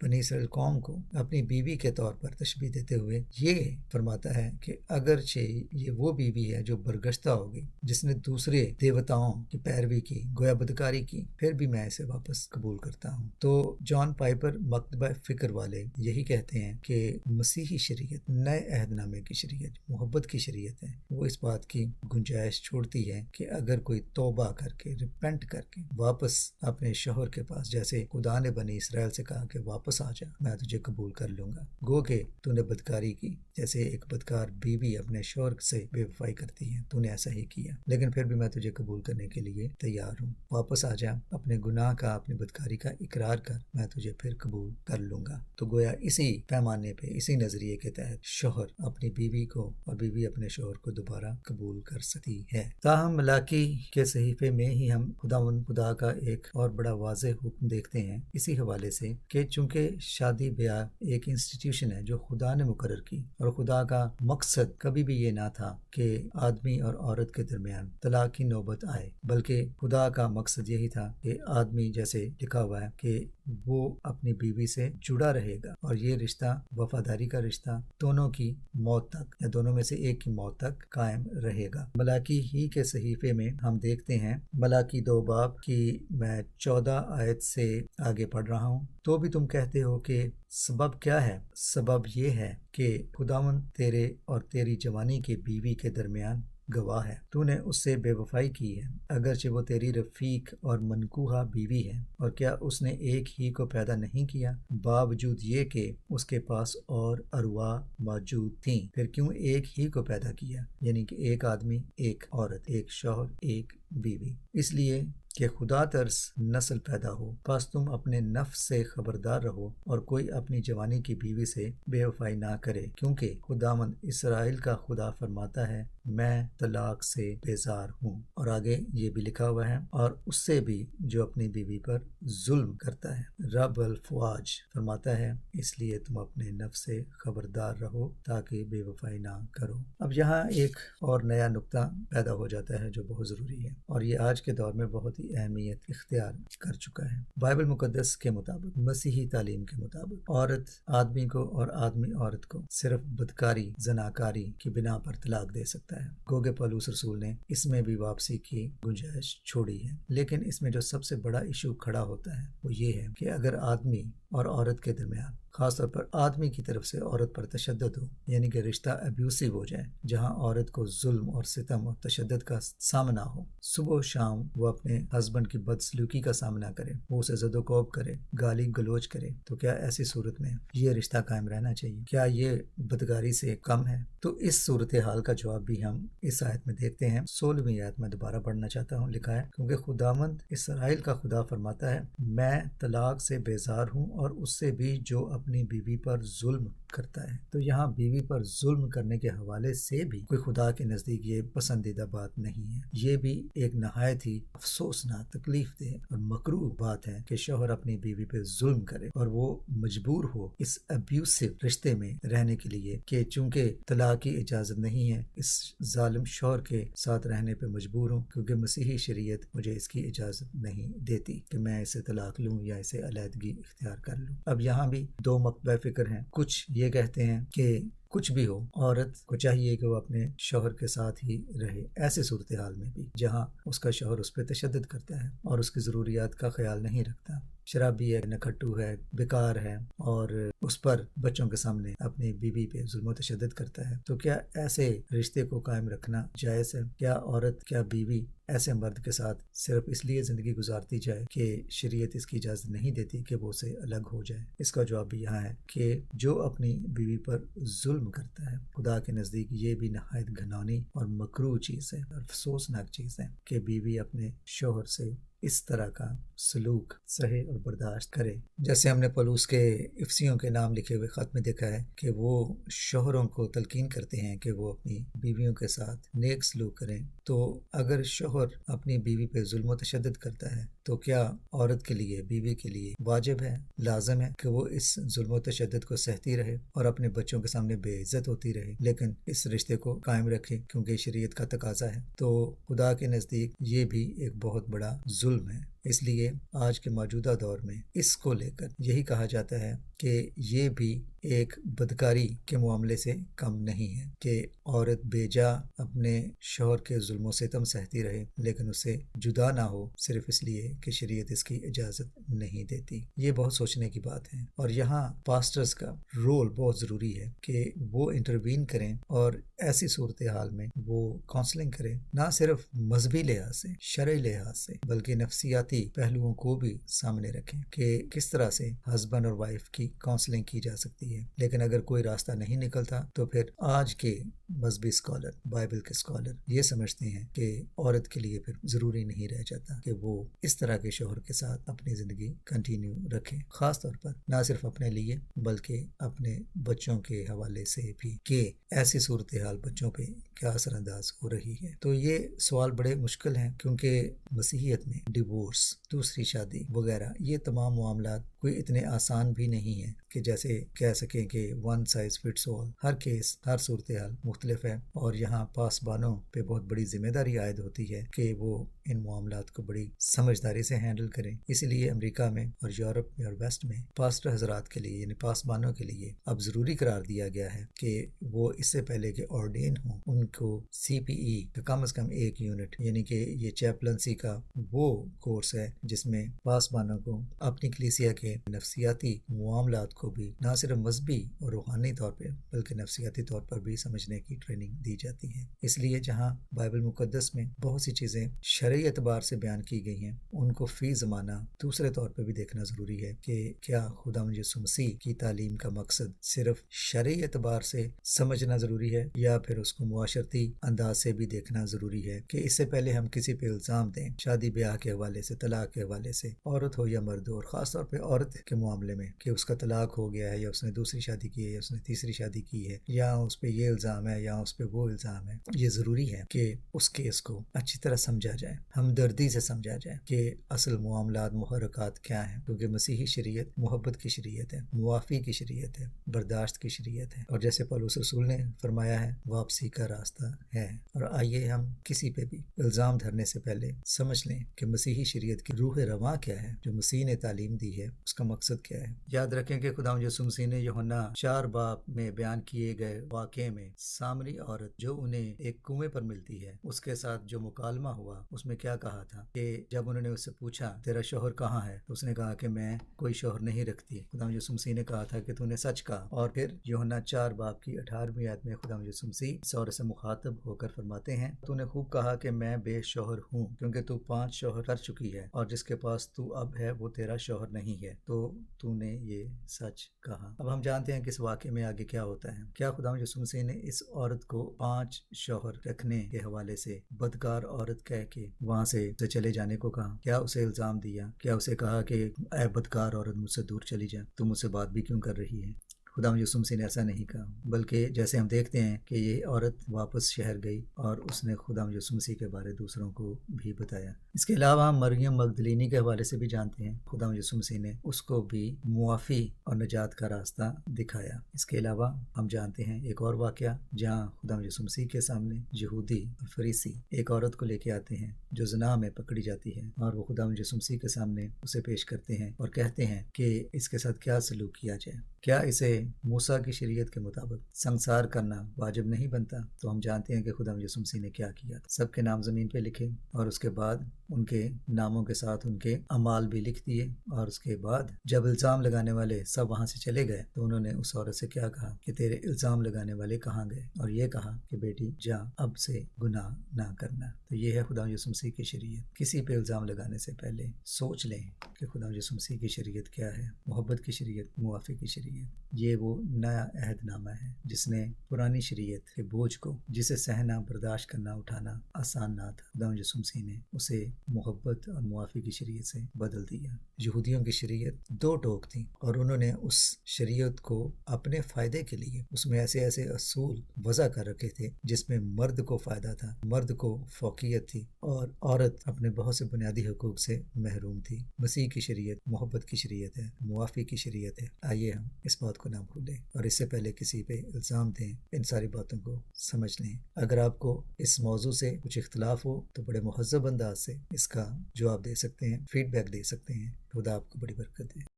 بنی اسرائیل قوم کو اپنی بیوی کے طور پر تشبیہ دیتے ہوئے یہ فرماتا ہے کہ اگرچہ یہ وہ بیوی ہے جو برگشتہ ہوگی، جس نے دوسرے دیوتاؤں کی پیروی کی، گویا بدکاری کی، پھر بھی میں اسے واپس قبول کرتا ہوں۔ تو جان پائپر مکتبہ فکر والے یہی کہتے ہیں کہ مسیحی شریعت نئے عہد نامے کی شریعت، محبت کی شریعت ہے، وہ اس بات کی گنجائش چھوڑتی ہے کہ اگر کوئی توبہ کر کے ریپینٹ کر کے واپس اپنے شوہر کے پاس، جیسے خدا نے بنی اسرائیل سے کہا کہ واپس آ جا میں تجھے قبول کر لوں گا، گو کہ تو نے بدکاری کی، جیسے ایک بدکار بیوی اپنے شوہر سے بے وفائی کرتی ہے، تو نے ایسا ہی کیا، لیکن پھر بھی میں تجھے قبول کرنے کے لیے تیار ہوں، واپس آ جا، اپنے گناہ کا، اپنی بدکاری کا اقرار کر، میں تجھے پھر قبول کر لوں گا۔ تو گویا اسی پیمانے پہ، اسی نظریے کے تحت شوہر اپنی بیوی کو اور بیوی اپنے شوہر کو دوبارہ قبول کر سکتی ہے۔ تاہم ملاکی کے صحیفے میں ہی ہم خدا کا ایک اور بڑا واضح حکم دیکھتے ہیں اسی حوالے سے کہ چونکہ شادی بیاہ ایک انسٹیٹیوشن ہے جو خدا نے مقرر کی، اور خدا کا مقصد کبھی بھی یہ نہ تھا کہ آدمی اور عورت کے درمیان طلاق کی نوبت آئے، بلکہ خدا کا مقصد یہی تھا کہ آدمی، جیسے لکھا ہوا ہے کہ وہ اپنی بیوی سے جڑا رہے گا اور یہ رشتہ وفاداری کا رشتہ دونوں کی موت تک یا دونوں میں سے ایک کی موت تک قائم رہے گا۔ ملاکی ہی کے صحیفے میں ہم دیکھتے ہیں، ملاکی 2 باب کی میں 14 آیت سے آگے پڑھ رہا ہوں، تو بھی تم کہتے ہو کہ سبب کیا ہے؟ سبب یہ ہے کہ خداوند تیرے اور تیری جوانی کی بیوی کے درمیان گواہ ہے، تو نے اس سے بے وفائی کی ہے، اگرچہ وہ تیری رفیق اور منکوحہ بیوی ہے، اور کیا اس نے ایک ہی کو پیدا نہیں کیا، باوجود یہ کہ اس کے پاس اور ارواح موجود تھیں، پھر کیوں ایک ہی کو پیدا کیا، یعنی کہ ایک آدمی، ایک عورت، ایک شوہر، ایک بیوی، اس لیے کہ خدا ترس نسل پیدا ہو۔ پس تم اپنے نفس سے خبردار رہو اور کوئی اپنی جوانی کی بیوی سے بے وفائی نہ کرے، کیونکہ خداوند اسرائیل کا خدا فرماتا ہے میں طلاق سے بیزار ہوں۔ اور آگے یہ بھی لکھا ہوا ہے، اور اس سے بھی جو اپنی بیوی پر ظلم کرتا ہے۔ رب الفواج فرماتا ہے اس لیے تم اپنے نفس سے خبردار رہو تاکہ بے وفائی نہ کرو۔ اب یہاں ایک اور نیا نقطہ پیدا ہو جاتا ہے جو بہت ضروری ہے، اور یہ آج کے دور میں بہت ہی اہمیت اختیار کر چکا ہے۔ بائبل مقدس کے مطابق، مسیحی تعلیم کے مطابق، عورت آدمی کو اور آدمی عورت کو صرف بدکاری، زناکاری کی بنا پر طلاق دے سکتا ہے، گو کہ پولس رسول نے اس میں بھی واپسی کی گنجائش چھوڑی ہے۔ لیکن اس میں جو سب سے بڑا ایشو کھڑا ہوتا ہے وہ یہ ہے کہ اگر آدمی اور عورت کے درمیان، خاص طور پر آدمی کی طرف سے عورت پر تشدد ہو، یعنی کہ رشتہ ابیوسیو ہو جائے، جہاں عورت کو ظلم اور ستم اور تشدد کا سامنا ہو، صبح و شام وہ اپنے ہسبینڈ کی بدسلوکی کا سامنا کرے، وہ اسے زد و کوب کرے، گالی گلوچ کرے، تو کیا ایسی صورت میں یہ رشتہ قائم رہنا چاہیے؟ کیا یہ بدکاری سے کم ہے؟ تو اس صورتحال کا جواب بھی ہم اس آیت میں دیکھتے ہیں۔ 16ویں آیت میں دوبارہ پڑھنا چاہتا ہوں، لکھا ہے، کیونکہ خداوند اسرائیل کا خدا فرماتا ہے میں طلاق سے بیزار ہوں اور اس سے بھی جو اپنی بیوی پر ظلم کرتا ہے۔ تو یہاں بیوی پر ظلم کرنے کے حوالے سے بھی کوئی خدا کے نزدیک یہ پسندیدہ بات نہیں ہے۔ یہ بھی ایک نہایت ہی افسوسناک، تکلیف دہ اور مکروہ بات ہے کہ شوہر اپنی بیوی پہ ظلم کرے اور وہ مجبور ہو اس ابیوسو رشتے میں رہنے کے لیے کہ چونکہ طلاق کی اجازت نہیں ہے، اس ظالم شوہر کے ساتھ رہنے پہ مجبور ہوں کیونکہ مسیحی شریعت مجھے اس کی اجازت نہیں دیتی کہ میں اسے طلاق لوں یا اسے علیحدگی اختیار کر لوں۔ اب یہاں بھی دو مکتبہ فکر ہیں۔ کچھ یہ کہتے ہیں کہ کچھ بھی ہو، عورت کو چاہیے کہ وہ اپنے شوہر کے ساتھ ہی رہے ایسے صورتحال میں بھی جہاں اس کا شوہر اس پہ تشدد کرتا ہے اور اس کی ضروریات کا خیال نہیں رکھتا، شرابی ہے، نکھٹو ہے، بیکار ہے اور اس پر بچوں کے سامنے اپنی بیوی پہ ظلم و تشدد کرتا ہے۔ تو کیا ایسے رشتے کو قائم رکھنا جائز ہے؟ کیا عورت، کیا بیوی ایسے مرد کے ساتھ صرف اس لیے زندگی گزارتی جائے کہ شریعت اس کی اجازت نہیں دیتی کہ وہ اسے الگ ہو جائے؟ اس کا جواب بھی یہاں ہے کہ جو اپنی بیوی پر ظلم کرتا ہے، خدا کے نزدیک یہ بھی نہایت گھناؤنی اور مکروہ چیز ہے، افسوسناک چیز ہے کہ بیوی اپنے شوہر سے اس طرح کا سلوک سہے اور برداشت کرے۔ جیسے ہم نے پولس کے افسیوں کے نام لکھے ہوئے خط میں دیکھا ہے کہ وہ شوہروں کو تلقین کرتے ہیں کہ وہ اپنی بیویوں کے ساتھ نیک سلوک کریں۔ تو اگر شوہر اپنی بیوی پہ ظلم و تشدد کرتا ہے تو کیا عورت کے لیے، بیوی کے لیے واجب ہے، لازم ہے کہ وہ اس ظلم و تشدد کو سہتی رہے اور اپنے بچوں کے سامنے بے عزت ہوتی رہے، لیکن اس رشتے کو قائم رکھے کیونکہ شریعت کا تقاضا ہے؟ تو خدا کے نزدیک یہ بھی ایک بہت بڑا ظلم ہے۔ اس لیے آج کے موجودہ دور میں اس کو لے کر یہی کہا جاتا ہے کہ یہ بھی ایک بدکاری کے معاملے سے کم نہیں ہے کہ عورت بے جا اپنے شوہر کے ظلم و ستم سہتی رہے لیکن اسے جدا نہ ہو صرف اس لیے کہ شریعت اس کی اجازت نہیں دیتی۔ یہ بہت سوچنے کی بات ہے اور یہاں پاسٹرز کا رول بہت ضروری ہے کہ وہ انٹروین کریں اور ایسی صورتحال میں وہ کاؤنسلنگ کریں، نہ صرف مذہبی لحاظ سے، شرعی لحاظ سے، بلکہ نفسیاتی پہلوؤں کو بھی سامنے رکھیں کہ کس طرح سے ہسبینڈ اور وائف کی کاؤنسلنگ کی جا سکتی ہے۔ لیکن اگر کوئی راستہ نہیں نکلتا تو پھر آج کے مذہبی اسکالر، بائبل کے اسکالر یہ سمجھتے ہیں کہ عورت کے لیے پھر ضروری نہیں رہ جاتا کہ وہ اس طرح کے شوہر کے ساتھ اپنی زندگی کنٹینیو رکھے، خاص طور پر نہ صرف اپنے لیے بلکہ اپنے بچوں کے حوالے سے بھی کہ ایسی صورتحال بچوں پہ کیا اثر انداز ہو رہی ہے۔ تو یہ سوال بڑے مشکل ہیں کیونکہ مسیحیت میں ڈیورس، دوسری شادی وغیرہ یہ تمام معاملات کوئی اتنے آسان بھی نہیں ہیں کہ جیسے کہہ سکیں کہ ون سائز فٹس آل۔ ہر کیس، ہر صورتحال مختلف ہے اور یہاں پاسبانوں پہ بہت بڑی ذمہ داری عائد ہوتی ہے کہ وہ ان معاملات کو بڑی سمجھداری سے ہینڈل کریں۔ اسی لیے امریکہ میں اور یورپ میں اور ویسٹ میں پاسٹر حضرات کے لیے، یعنی پاسبانوں کے لیے اب ضروری قرار دیا گیا ہے کہ وہ اس سے پہلے کہ آرڈین ہوں ان کو سی پی ای کا کم از کم ایک یونٹ، یعنی کہ یہ چیپلنسی کا وہ کورس ہے جس میں پاسبانوں کو اپنی کلیسیا کے نفسیاتی معاملات کو بھی نہ صرف مذہبی اور روحانی طور پہ بلکہ نفسیاتی طور پر بھی سمجھنے کی ٹریننگ دی جاتی ہے۔ اس لیے جہاں بائبل مقدس میں بہت سی چیزیں شرعی اعتبار سے بیان کی گئی ہیں ان کو فی زمانہ دوسرے طور پہ بھی دیکھنا ضروری ہے کہ کیا خداوند یسوع مسیح کی تعلیم کا مقصد صرف شرعی اعتبار سے سمجھنا ضروری ہے یا پھر اس کو معاشرتی انداز سے بھی دیکھنا ضروری ہے کہ اس سے پہلے ہم کسی پہ الزام دیں شادی بیاہ کے حوالے سے، طلاق کے حوالے سے، عورت ہو یا مرد ہو، اور خاص طور پہ عورت کے معاملے میں کہ اس کا طلاق ہو گیا ہے یا اس نے دوسری شادی کی ہے یا اس نے تیسری شادی کی ہے یا اس پہ یہ الزام ہے یا اس پہ وہ الزام ہے۔ یہ ضروری ہے کہ اس کیس کو اچھی طرح سمجھا جائے، ہمدردی سے سمجھا جائے کہ اصل معاملات، محرکات کیا ہیں، کیونکہ مسیحی شریعت محبت کی شریعت ہے، معافی کی شریعت ہے، برداشت کی شریعت ہے، اور جیسے پولس رسول نے فرمایا ہے واپسی کا راستہ ہے۔ اور آئیے ہم کسی پہ بھی الزام دھرنے سے پہلے سمجھ لیں کہ مسیحی شریعت کی روح رواں کیا ہے، جو مسیح نے تعلیم دی ہے، اس کا مقصد کیا ہے۔ یاد رکھیں کہ خداوند یسوع مسیح نے یوحنا 4 باب میں بیان کیے گئے واقعے میں سامری عورت جو انہیں ایک کنویں پر ملتی ہے، اس کے ساتھ جو مکالمہ ہوا اس میں کیا کہا تھا کہ جب انہوں نے اس سے پوچھا تیرا شوہر کہاں ہے تو اس نے کہا کہ میں کوئی شوہر نہیں رکھتی۔ خداوند یسوع مسیح نے کہا تھا کہ تو نے سچ کہا، اور پھر یوحنا 4 باب کی 18ویں آیت میں خداوند یسوع مسیح اس عورت سے مخاطب ہو کر فرماتے ہیں تو نے خوب کہا کہ میں بے شوہر ہوں کیونکہ تو 5 شوہر کر چکی ہے اور جس کے پاس تو اب ہے وہ تیرا شوہر نہیں ہے، تو نے یہ سچ کہا۔ اب ہم جانتے ہیں کہ اس واقعے میں آگے کیا ہوتا ہے۔ کیا خداوند یسوع مسیح نے اس عورت کو 5 شوہر رکھنے کے حوالے سے بدکار عورت کہہ کے وہاں سے چلے جانے کو کہا؟ کیا اسے الزام دیا؟ کیا اسے کہا کہ اے بدکار عورت مجھ سے دور چلی جا، تم مجھ سے بات بھی کیوں کر رہی ہے؟ خدا یسوع نے ایسا نہیں کہا، بلکہ جیسے ہم دیکھتے ہیں کہ یہ عورت واپس شہر گئی اور اس نے خدا یسوع کے بارے دوسروں کو بھی بتایا۔ اس کے علاوہ ہم مریم مگدلینی کے حوالے سے بھی جانتے ہیں، خدا یسوع نے اس کو بھی معافی اور نجات کا راستہ دکھایا۔ اس کے علاوہ ہم جانتے ہیں ایک اور واقعہ جہاں خدا یسوع کے سامنے یہودی اور فریسی ایک عورت کو لے کے آتے ہیں جو زنا میں پکڑی جاتی ہے، اور وہ خدا یسوع کے سامنے اسے پیش کرتے ہیں اور کہتے ہیں کہ اس کے ساتھ کیا سلوک کیا جائے، کیا اسے موسیٰ کی شریعت کے مطابق سنسار کرنا واجب نہیں بنتا؟ تو ہم جانتے ہیں کہ خدا یسوع نے کیا کیا تھا، سب کے نام زمین پہ لکھے اور اس کے بعد ان کے ناموں کے ساتھ ان کے اعمال بھی لکھ دیے، اور اس کے بعد جب الزام لگانے والے سب وہاں سے چلے گئے تو انہوں نے اس عورت سے کیا کہا کہ تیرے الزام لگانے والے کہاں گئے، اور یہ کہا کہ بیٹی جا، اب سے گناہ نہ کرنا۔ تو یہ ہے خدا یسوع کی شریعت۔ کسی پہ الزام لگانے سے پہلے سوچ لیں کہ خدا یسوع کی شریعت کیا ہے، محبت کی شریعت، معافی کی شریعت۔ یہ وہ نیا عہد نامہ ہے جس نے پرانی شریعت کے بوجھ کو، جسے سہنا، برداشت کرنا، اٹھانا آسان نہ تھا، خدا یسوع نے اسے محبت اور معافی کی شریعت سے بدل دیا۔ یہودیوں کی شریعت دو ٹوک تھی اور انہوں نے اس شریعت کو اپنے فائدے کے لیے اس میں ایسے ایسے اصول وضع کر رکھے تھے جس میں مرد کو فائدہ تھا، مرد کو فوقیت تھی، اور عورت اپنے بہت سے بنیادی حقوق سے محروم تھی۔ مسیح کی شریعت محبت کی شریعت ہے، معافی کی شریعت ہے۔ آئیے ہم اس بات کو نہ بھولیں اور اس سے پہلے کسی پہ الزام دیں، ان ساری باتوں کو سمجھ لیں۔ اگر آپ کو اس موضوع سے کچھ اختلاف ہو تو بڑے مہذب انداز سے اس کا جواب دے سکتے ہیں، فیڈ بیک دے سکتے ہیں۔ خدا آپ کو بڑی برکت دے۔